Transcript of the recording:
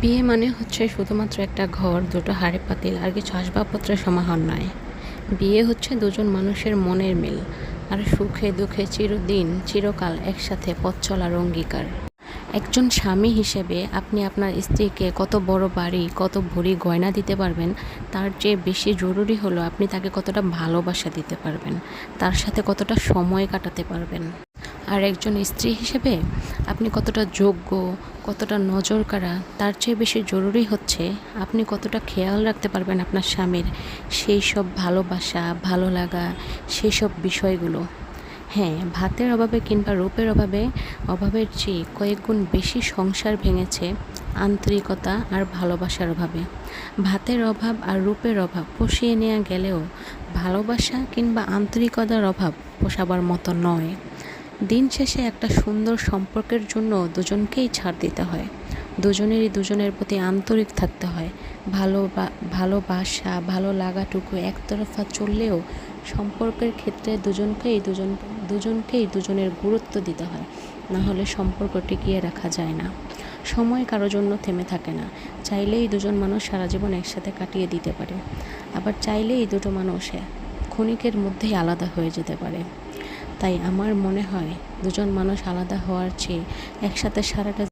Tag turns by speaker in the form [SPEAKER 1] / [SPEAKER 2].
[SPEAKER 1] বিয়ে মানে হচ্ছে শুধুমাত্র একটা ঘর, দুটো হাঁড়ি পাতিল আর কিছু আসবাবপত্রের সমাহার নয়। বিয়ে হচ্ছে দুজন মানুষের মনের মিল, আর সুখে দুঃখে চিরদিন চিরকাল একসাথে পথ চলার অঙ্গীকার। একজন স্বামী হিসেবে আপনি আপনার স্ত্রীকে কত বড় বাড়ি, কত ভরি গয়না দিতে পারবেন, তার চেয়ে বেশি জরুরি হলো আপনি তাকে কতটা ভালোবাসা দিতে পারবেন, তার সাথে কতটা সময় কাটাতে পারবেন। আর একজন স্ত্রী হিসেবে আপনি কতটা যোগ্য, কতটা নজরকাড়া, তার চেয়ে বেশি জরুরি হচ্ছে আপনি কতটা খেয়াল রাখতে পারবেন আপনার স্বামীর সেই সব ভালোবাসা, ভালো লাগা, সেই সব বিষয়গুলো। হ্যাঁ, ভাতের অভাবে কিংবা রূপের অভাবের চেয়ে কয়েক গুণ বেশি সংসার ভেঙেছে আন্তরিকতা আর ভালোবাসার অভাবে। ভাতের অভাব আর রূপের অভাব পুষিয়ে নেওয়া গেলেও ভালোবাসা কিংবা আন্তরিকতার অভাব পোষাবার মতো নয়। দিন শেষে একটা সুন্দর সম্পর্কের জন্য দুজনকেই ছাড় দিতে হয়, দুজনেরই দুজনের প্রতি আন্তরিক থাকতে হয়। ভালোবাসা, ভালো লাগাটুকু একতরফা চললেও সম্পর্কের ক্ষেত্রে দুজনকেই দুজনের গুরুত্ব দিতে হয়, না হলে সম্পর্ক টিকিয়ে রাখা যায় না। সময় কারোর জন্য থেমে থাকে না। চাইলেই দুজন মানুষ সারা জীবন একসাথে কাটিয়ে দিতে পারে, আবার চাইলেই দুটো মানুষ ক্ষণিকের মধ্যেই আলাদা হয়ে যেতে পারে। তাই আমার মনে হয় দুজন মানুষ আলাদা হওয়ার চেয়ে একসাথে সারাটা